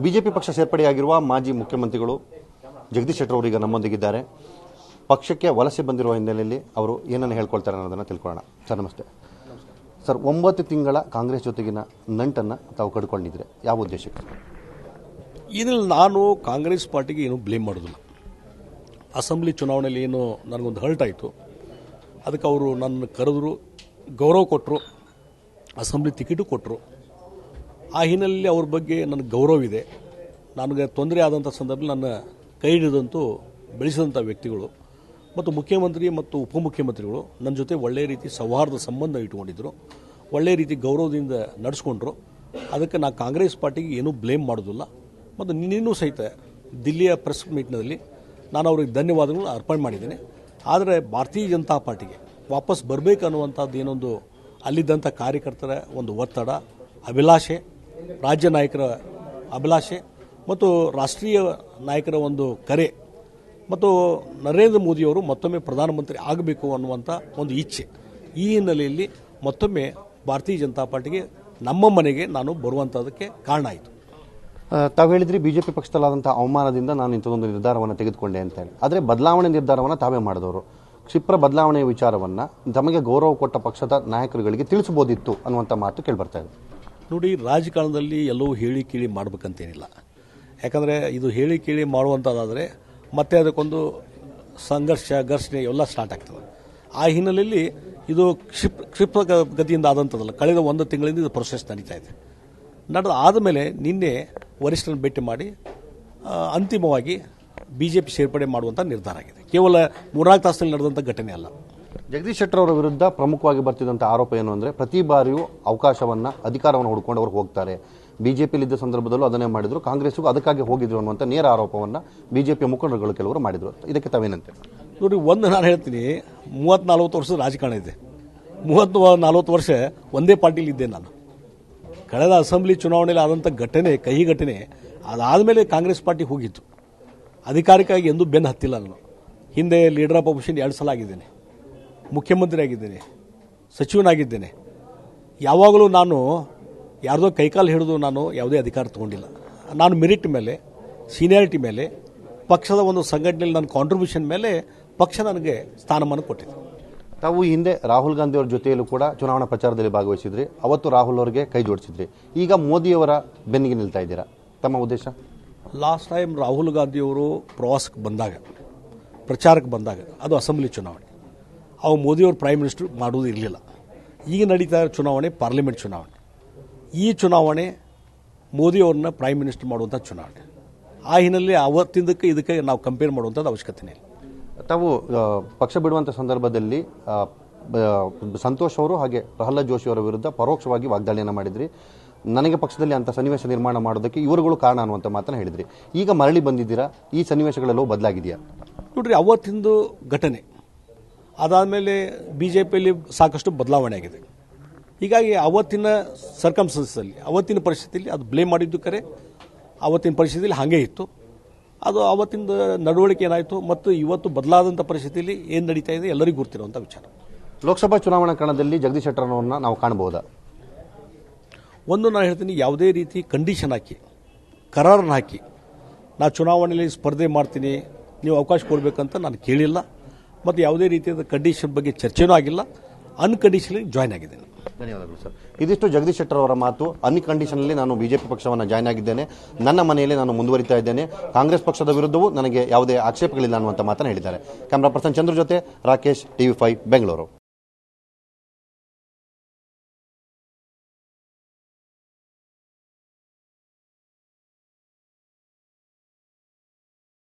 BJP ಪಕ್ಷ ಸೇರ್ಪಡೆಯಾಗಿರುವ ಮಾಜಿ ಮುಖ್ಯಮಂತ್ರಿಗಳು ಜಗದೀಶ್ ಶೆಟ್ಟರ್ ಅವರು ಈಗ ನಮ್ಮೊಂದಿಗಿದ್ದಾರೆ. ಪಕ್ಷಕ್ಕೆ ವಲಸೆ ಬಂದಿರುವ ಹಿನ್ನೆಲೆಯಲ್ಲಿ ಅವರು ಏನನ್ನು ಹೇಳ್ಕೊಳ್ತಾರೆ ಅನ್ನೋದನ್ನು ತಿಳ್ಕೊಳ್ಳೋಣ. ಸರ್ ನಮಸ್ತೆ. ಸರ್, 9 ತಿಂಗಳ ಕಾಂಗ್ರೆಸ್ ಜೊತೆಗಿನ ನಂಟನ್ನು ತಾವು ಕಡ್ಕೊಂಡಿದ್ರೆ ಯಾವ ಉದ್ದೇಶಕ್ಕೆ? ಇದರಲ್ಲಿ ನಾನು ಕಾಂಗ್ರೆಸ್ ಪಾರ್ಟಿಗೆ ಏನು ಬ್ಲೇಮ್ ಮಾಡೋದಿಲ್ಲ. ಅಸೆಂಬ್ಲಿ ಚುನಾವಣೆಯಲ್ಲಿ ಏನು ನನಗೊಂದು ಹರ್ಟ್ ಆಯಿತು, ಅದಕ್ಕೆ ಅವರು ನನ್ನ ಕರೆದ್ರು, ಗೌರವ ಕೊಟ್ಟರು, ಅಸೆಂಬ್ಲಿ ಟಿಕೆಟು ಕೊಟ್ಟರು. ಆ ಹಿನ್ನೆಲೆಯಲ್ಲಿ ಅವ್ರ ಬಗ್ಗೆ ನನಗೆ ಗೌರವ ಇದೆ. ನನಗೆ ತೊಂದರೆ ಆದಂಥ ಸಂದರ್ಭದಲ್ಲಿ ನನ್ನ ಕೈ ಹಿಡಿದಂತೂ ಬೆಳೆಸಿದಂಥ ವ್ಯಕ್ತಿಗಳು ಮತ್ತು ಮುಖ್ಯಮಂತ್ರಿ ಮತ್ತು ಉಪಮುಖ್ಯಮಂತ್ರಿಗಳು ನನ್ನ ಜೊತೆ ಒಳ್ಳೆಯ ರೀತಿ ಸೌಹಾರ್ದ ಸಂಬಂಧ ಇಟ್ಕೊಂಡಿದ್ದರು, ಒಳ್ಳೆಯ ರೀತಿ ಗೌರವದಿಂದ ನಡೆಸ್ಕೊಂಡ್ರು. ಅದಕ್ಕೆ ನಾನು ಕಾಂಗ್ರೆಸ್ ಪಾರ್ಟಿಗೆ ಏನೂ ಬ್ಲೇಮ್ ಮಾಡೋದಿಲ್ಲ. ಮತ್ತು ನಿನ್ನೂ ಸಹಿತ ದಿಲ್ಲಿಯ ಪ್ರೆಸ್ ಮೀಟ್ನಲ್ಲಿ ನಾನು ಅವ್ರಿಗೆ ಧನ್ಯವಾದಗಳು ಅರ್ಪಣೆ ಮಾಡಿದ್ದೇನೆ. ಆದರೆ ಭಾರತೀಯ ಜನತಾ ಪಾರ್ಟಿಗೆ ವಾಪಸ್ ಬರಬೇಕು ಅನ್ನುವಂಥದ್ದು ಏನೊಂದು ಅಲ್ಲಿದ್ದಂಥ ಕಾರ್ಯಕರ್ತರ ಒಂದು ಒತ್ತಡ, ಅಭಿಲಾಷೆ, ರಾಜ್ಯ ನಾಯಕರ ಅಭಿಲಾಷೆ ಮತ್ತು ರಾಷ್ಟ್ರೀಯ ನಾಯಕರ ಒಂದು ಕರೆ ಮತ್ತು ನರೇಂದ್ರ ಮೋದಿಯವರು ಮತ್ತೊಮ್ಮೆ ಪ್ರಧಾನಮಂತ್ರಿ ಆಗಬೇಕು ಅನ್ನುವಂಥ ಒಂದು ಇಚ್ಛೆ, ಈ ಹಿನ್ನೆಲೆಯಲ್ಲಿ ಮತ್ತೊಮ್ಮೆ ಭಾರತೀಯ ಜನತಾ ಪಾರ್ಟಿಗೆ ನಮ್ಮ ಮನೆಗೆ ನಾನು ಬರುವಂಥದ್ದಕ್ಕೆ ಕಾರಣ ಆಯಿತು. ತಾವು ಹೇಳಿದ್ರಿ ಬಿಜೆಪಿ ಪಕ್ಷದಲ್ಲಾದಂಥ ಅವಮಾನದಿಂದ ನಾನು ಇಂಥದೊಂದು ನಿರ್ಧಾರವನ್ನು ತೆಗೆದುಕೊಂಡೆ ಅಂತ ಹೇಳಿ. ಆದರೆ ಬದಲಾವಣೆ ನಿರ್ಧಾರವನ್ನು ತಾವೇ ಮಾಡಿದವರು. ಕ್ಷಿಪ್ರ ಬದಲಾವಣೆಯ ವಿಚಾರವನ್ನು ತಮಗೆ ಗೌರವ ಕೊಟ್ಟ ಪಕ್ಷದ ನಾಯಕರುಗಳಿಗೆ ತಿಳಿಸಬಹುದಿತ್ತು ಅನ್ನುವಂಥ ಮಾತು ಕೇಳಿಬರ್ತಾ ಇದೆ. ನೋಡಿ, ರಾಜಕಾರಣದಲ್ಲಿ ಎಲ್ಲವೂ ಹೇಳಿ ಕೇಳಿ ಮಾಡಬೇಕಂತೇನಿಲ್ಲ. ಯಾಕಂದರೆ ಇದು ಹೇಳಿ ಕೇಳಿ ಮಾಡುವಂಥದ್ದಾದರೆ ಮತ್ತೆ ಅದಕ್ಕೊಂದು ಸಂಘರ್ಷ, ಘರ್ಷಣೆ ಎಲ್ಲ ಸ್ಟಾರ್ಟ್ ಆಗ್ತದೆ. ಆ ಹಿನ್ನೆಲೆಯಲ್ಲಿ ಇದು ಕ್ಷಿಪ್ರ ಗತಿಯಿಂದ ಆದಂಥದ್ದಲ್ಲ. ಕಳೆದ 1 ತಿಂಗಳಿಂದ ಇದು ಪ್ರೊಸೆಸ್ ನಡೀತಾ ಇದೆ. ಆದಮೇಲೆ ನಿನ್ನೆ ವರಿಷ್ಠರನ್ನು ಭೇಟಿ ಮಾಡಿ ಅಂತಿಮವಾಗಿ ಬಿಜೆಪಿ ಸೇರ್ಪಡೆ ಮಾಡುವಂಥ ನಿರ್ಧಾರ ಆಗಿದೆ. ಕೇವಲ 3-4 ತಾಸಲ್ಲಿ ನಡೆದಂಥ ಘಟನೆ ಅಲ್ಲ. ಜಗದೀಶ್ ಶೆಟ್ಟರ್ ಅವರ ವಿರುದ್ಧ ಪ್ರಮುಖವಾಗಿ ಬರ್ತಿದ್ದಂಥ ಆರೋಪ ಏನು ಅಂದರೆ, ಪ್ರತಿ ಬಾರಿಯೂ ಅವಕಾಶವನ್ನು, ಅಧಿಕಾರವನ್ನು ಹುಡ್ಕೊಂಡು ಅವರು ಹೋಗ್ತಾರೆ. ಬಿಜೆಪಿಯಲ್ಲಿದ್ದ ಸಂದರ್ಭದಲ್ಲೂ ಅದನ್ನೇ ಮಾಡಿದ್ರು, ಕಾಂಗ್ರೆಸ್ಗೂ ಅದಕ್ಕಾಗಿ ಹೋಗಿದ್ರು ಅನ್ನುವಂಥ ನೇರ ಆರೋಪವನ್ನು ಬಿಜೆಪಿಯ ಮುಖಂಡರುಗಳು ಕೆಲವರು ಮಾಡಿದರು. ಇದಕ್ಕೆ ತಾವೇನಂತೆ? ನೋಡಿ, ನಾನು ಹೇಳ್ತೀನಿ, 30-40 ವರ್ಷದ ರಾಜಕಾರಣ ಇದೆ. 30-40 ವರ್ಷ ಒಂದೇ ಪಾರ್ಟಿಲಿ ಇದ್ದೆ ನಾನು. ಕಳೆದ ಅಸೆಂಬ್ಲಿ ಚುನಾವಣೆಯಲ್ಲಿ ಆದಂಥ ಘಟನೆ, ಕಹಿ ಘಟನೆ, ಅದಾದಮೇಲೆ ಕಾಂಗ್ರೆಸ್ ಪಾರ್ಟಿ ಹೋಗಿತ್ತು. ಅಧಿಕಾರಿಕಾಗಿ ಎಂದೂ ಬೆನ್ನು ಹತ್ತಿಲ್ಲ ನಾನು. ಹಿಂದೆ ಲೀಡರ್ ಆಫ್ ಅಪೋಸಿಷನ್ 2 ಸಲ ಆಗಿದ್ದೇನೆ, ಮುಖ್ಯಮಂತ್ರಿ ಆಗಿದ್ದೇನೆ, ಸಚಿವನಾಗಿದ್ದೇನೆ. ಯಾವಾಗಲೂ ನಾನು ಯಾರ್ದೋ ಕೈಕಾಲು ಹಿಡಿದು ನಾನು ಯಾವುದೇ ಅಧಿಕಾರ ತಗೊಂಡಿಲ್ಲ. ನಾನು ಮೆರಿಟ್ ಮೇಲೆ, ಸೀನಿಯಾರಿಟಿ ಮೇಲೆ, ಪಕ್ಷದ ಒಂದು ಸಂಘಟನೆಯಲ್ಲಿ ನನ್ನ ಕಾಂಟ್ರಿಬ್ಯೂಷನ್ ಮೇಲೆ ಪಕ್ಷ ನನಗೆ ಸ್ಥಾನಮಾನ ಕೊಟ್ಟಿದೆ. ತಾವು ಹಿಂದೆ ರಾಹುಲ್ ಗಾಂಧಿ ಅವರ ಜೊತೆಯಲ್ಲೂ ಕೂಡ ಚುನಾವಣಾ ಪ್ರಚಾರದಲ್ಲಿ ಭಾಗವಹಿಸಿದ್ರಿ. ಅವತ್ತು ರಾಹುಲ್ ಅವರಿಗೆ ಕೈ ಜೋಡಿಸಿದ್ರಿ. ಈಗ ಮೋದಿಯವರ ಬೆನ್ನಿಗೆ ನಿಲ್ತಾ ಇದ್ದೀರಾ. ತಮ್ಮ ಉದ್ದೇಶ? ಲಾಸ್ಟ್ ಟೈಮ್ ರಾಹುಲ್ ಗಾಂಧಿಯವರು ಪ್ರವಾಸಕ್ಕೆ ಬಂದಾಗ, ಪ್ರಚಾರಕ್ಕೆ ಬಂದಾಗ, ಅದು ಅಸೆಂಬ್ಲಿ ಚುನಾವಣೆ, ಅವು ಮೋದಿಯವರು ಪ್ರೈಮ್ ಮಿನಿಸ್ಟರ್ ಮಾಡುವುದು ಇರಲಿಲ್ಲ. ಈಗ ನಡೀತಾ ಇರೋ ಚುನಾವಣೆ ಪಾರ್ಲಿಮೆಂಟ್ ಚುನಾವಣೆ. ಈ ಚುನಾವಣೆ ಮೋದಿಯವ್ರನ್ನ ಪ್ರೈಮ್ ಮಿನಿಸ್ಟರ್ ಮಾಡುವಂಥ ಚುನಾವಣೆ. ಆ ಹಿನ್ನೆಲೆಯಲ್ಲಿ ಅವತ್ತಿಂದಕ್ಕೆ ಇದಕ್ಕೆ ನಾವು ಕಂಪೇರ್ ಮಾಡುವಂಥದ್ದು ಅವಶ್ಯಕತೆ ಇಲ್ಲ. ತಾವು ಪಕ್ಷ ಬಿಡುವಂಥ ಸಂದರ್ಭದಲ್ಲಿ ಸಂತೋಷ್ ಅವರು ಹಾಗೆ ಪ್ರಹ್ಲಾದ್ ಜೋಶಿ ಅವರ ವಿರುದ್ಧ ಪರೋಕ್ಷವಾಗಿ ವಾಗ್ದಾಳಿಯನ್ನು ಮಾಡಿದ್ರಿ. ನನಗೆ ಪಕ್ಷದಲ್ಲಿ ಅಂಥ ಸನ್ನಿವೇಶ ನಿರ್ಮಾಣ ಮಾಡೋದಕ್ಕೆ ಇವರುಗಳು ಕಾರಣ ಅನ್ನುವಂಥ ಮಾತನ್ನು ಹೇಳಿದ್ರಿ. ಈಗ ಮರಳಿ ಬಂದಿದ್ದೀರಾ, ಈ ಸನ್ನಿವೇಶಗಳೆಲ್ಲವೂ ಬದಲಾಗಿದೆಯಾ? ನೋಡ್ರಿ, ಅವತ್ತಿಂದು ಘಟನೆ ಅದಾದಮೇಲೆ ಬಿಜೆಪಿಯಲ್ಲಿ ಸಾಕಷ್ಟು ಬದಲಾವಣೆ ಆಗಿದೆ. ಹೀಗಾಗಿ ಅವತ್ತಿನ ಸರ್ಕಮ್ಸ್ಟೆನ್ಸಲ್ಲಿ, ಅವತ್ತಿನ ಪರಿಸ್ಥಿತಿಯಲ್ಲಿ ಅದು ಬ್ಲೇಮ್ ಮಾಡಿದ್ದು ಕರೆ. ಅವತ್ತಿನ ಪರಿಸ್ಥಿತಿಯಲ್ಲಿ ಹಾಗೇ ಇತ್ತು. ಅದು ಅವತ್ತಿನ ನಡವಳಿಕೆ ಏನಾಯಿತು ಮತ್ತು ಇವತ್ತು ಬದಲಾದಂಥ ಪರಿಸ್ಥಿತಿಯಲ್ಲಿ ಏನು ನಡೀತಾ ಇದೆ ಎಲ್ಲರಿಗೂ ಗೊತ್ತಿರುವಂಥ ವಿಚಾರ. ಲೋಕಸಭಾ ಚುನಾವಣಾ ಕಣದಲ್ಲಿ ಜಗದೀಶ್ ಶೆಟ್ಟರ್ ಅವರನ್ನು ನಾವು ಕಾಣಬಹುದಾ? ಒಂದು ನಾನು ಹೇಳ್ತೀನಿ, ಯಾವುದೇ ರೀತಿ ಕಂಡೀಷನ್ ಹಾಕಿ, ಕರಾರನ್ನು ಹಾಕಿ ನಾನು ಚುನಾವಣೆಯಲ್ಲಿ ಸ್ಪರ್ಧೆ ಮಾಡ್ತೀನಿ, ನೀವು ಅವಕಾಶ ಕೊಡಬೇಕಂತ ನಾನು ಕೇಳಿಲ್ಲ. ಮತ್ತು ಯಾವುದೇ ರೀತಿಯಾದ ಕಂಡೀಷನ್ ಬಗ್ಗೆ ಚರ್ಚೆನೂ ಆಗಿಲ್ಲ. ಅನ್ಕಂಡೀಷನಲಿ ಜಾಯ್ನ್ ಆಗಿದ್ದೇನೆ. ಧನ್ಯವಾದಗಳು ಸರ್. ಇದಿಷ್ಟು ಜಗದೀಶ್ ಶೆಟ್ಟರ್ ಅವರ ಮಾತು. ಅನ್ಕಂಡೀಷನಲ್ಲಿ ನಾನು ಬಿಜೆಪಿ ಪಕ್ಷವನ್ನು ಜಾಯ್ನ್ ಆಗಿದ್ದೇನೆ, ನನ್ನ ಮನೆಯಲ್ಲಿ ನಾನು ಮುಂದುವರಿತಾ ಇದ್ದೇನೆ, ಕಾಂಗ್ರೆಸ್ ಪಕ್ಷದ ವಿರುದ್ಧವೂ ನನಗೆ ಯಾವುದೇ ಆಕ್ಷೇಪಗಳಿಲ್ಲ ಅನ್ನುವಂಥ ಮಾತನ್ನು ಹೇಳಿದ್ದಾರೆ. ಕ್ಯಾಮ್ರಾ ಪರ್ಸನ್ ಚಂದ್ರ ಜೊತೆ ರಾಕೇಶ್, TV5 ಬೆಂಗಳೂರು.